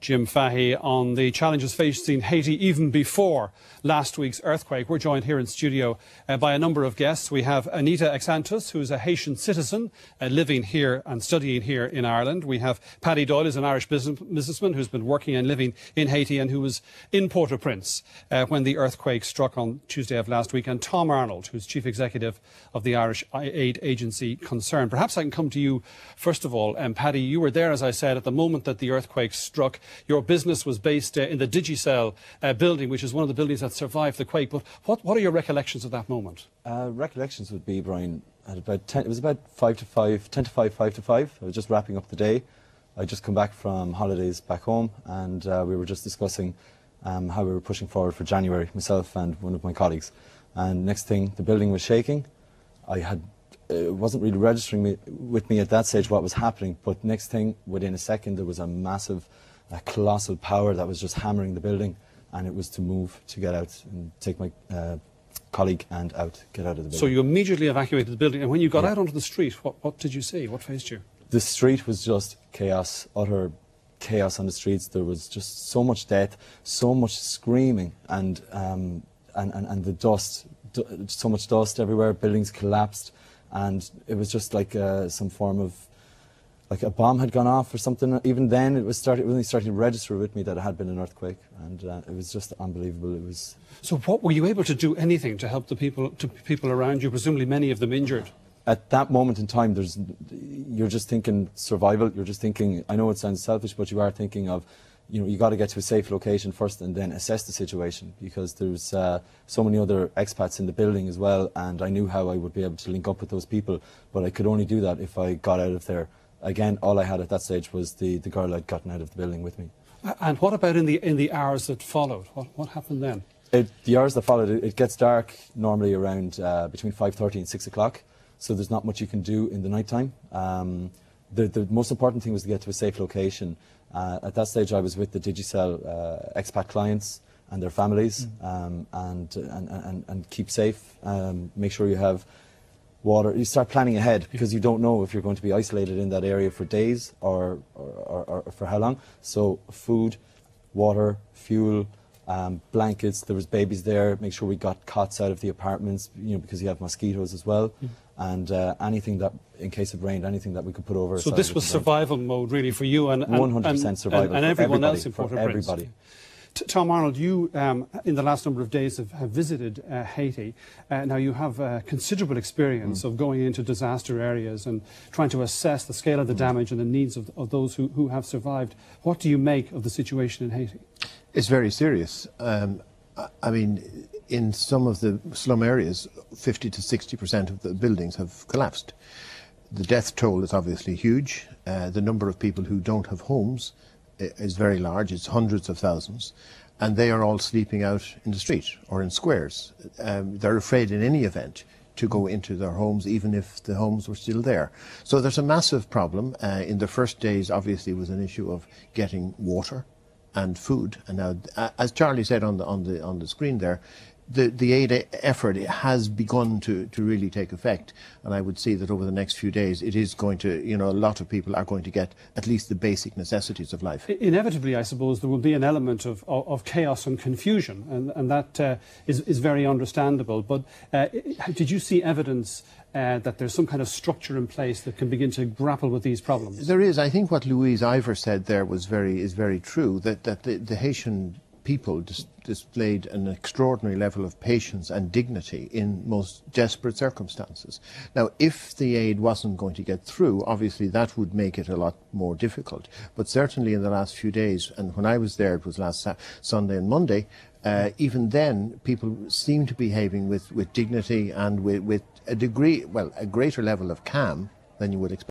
Jim Fahey on the challenges facing Haiti even before last week's earthquake. We're joined here in studio by a number of guests. We have Anita Exantus, who is a Haitian citizen living here and studying here in Ireland. We have Paddy Doyle, who's an Irish businessman who's been working and living in Haiti and who was in Port-au-Prince when the earthquake struck on Tuesday of last week. And Tom Arnold, who's Chief Executive of the Irish Aid Agency Concern. Perhaps I can come to you first of all. Paddy, you were there, as I said, at the moment that the earthquake struck. Your business was based in the Digicel building, which is one of the buildings that survived the quake. But what are your recollections of that moment? Recollections would be, Brian, at about 10, it was about 5 to 5, 10 to 5, 5 to 5. I was just wrapping up the day. I'd just come back from holidays back home, and we were just discussing how we were pushing forward for January, myself and one of my colleagues. And next thing, the building was shaking. It wasn't really registering with me at that stage what was happening, but next thing, within a second, there was a massive, colossal power that was just hammering the building, and it was to move, to get out and take my colleague and get out of the building. So you immediately evacuated the building, and when you got out onto the street, what did you see? What faced you? The street was just chaos, utter chaos on the streets. There was just so much death, so much screaming, and the dust, so much dust everywhere. Buildings collapsed. And it was just like some form of, like a bomb had gone off or something. Even then, it really started to register with me that it had been an earthquake, and it was just unbelievable. It was. So, what were you able to do anything to help the people around you? Presumably, many of them injured. At that moment in time, you're just thinking survival. You're just thinking. I know it sounds selfish, but you are thinking of, you got to get to a safe location first and then assess the situation, because there's so many other expats in the building as well, and I knew how I would be able to link up with those people, but I could only do that if I got out of there. Again, all I had at that stage was the girl I'd gotten out of the building with me. And what about in the hours that followed? What happened then? The hours that followed, it gets dark normally around between 5:30 and 6 o'clock, so there's not much you can do in the night time. The most important thing was to get to a safe location. At that stage, I was with the Digicel expat clients and their families, and keep safe. Make sure you have water. You start planning ahead, because you don't know if you're going to be isolated in that area for days or for how long. So food, water, fuel, blankets. There was babies there. Make sure we got cots out of the apartments, because you have mosquitoes as well. And anything that, in case it rained, anything that we could put over. So this was survival mode, really, for you and 100% survival, and everyone else in Port-au-Prince. Everybody. Tom Arnold, you in the last number of days have visited Haiti. Now you have considerable experience of going into disaster areas and trying to assess the scale of the damage and the needs of those who have survived. What do you make of the situation in Haiti? It's very serious. I mean, in some of the slum areas, 50 to 60% of the buildings have collapsed. The death toll is obviously huge. The number of people who don't have homes is very large. It's hundreds of thousands. And they are all sleeping out in the street or in squares. They're afraid in any event to go into their homes, even if the homes were still there. So there's a massive problem. In the first days, obviously, was an issue of getting water and food. And now, as Charlie said on the screen there, the aid effort has begun to really take effect, and I would see that over the next few days it is going to, a lot of people are going to get at least the basic necessities of life. Inevitably, I suppose, there will be an element of chaos and confusion, and that is very understandable. But did you see evidence that there's some kind of structure in place that can begin to grapple with these problems? There is. I think what Louise Ivor said there is very true, that the Haitian people displayed an extraordinary level of patience and dignity in most desperate circumstances. Now, if the aid wasn't going to get through, obviously that would make it a lot more difficult. But certainly in the last few days, and when I was there, it was last Sunday and Monday, even then people seemed to be behaving with dignity and with a greater level of calm than you would expect.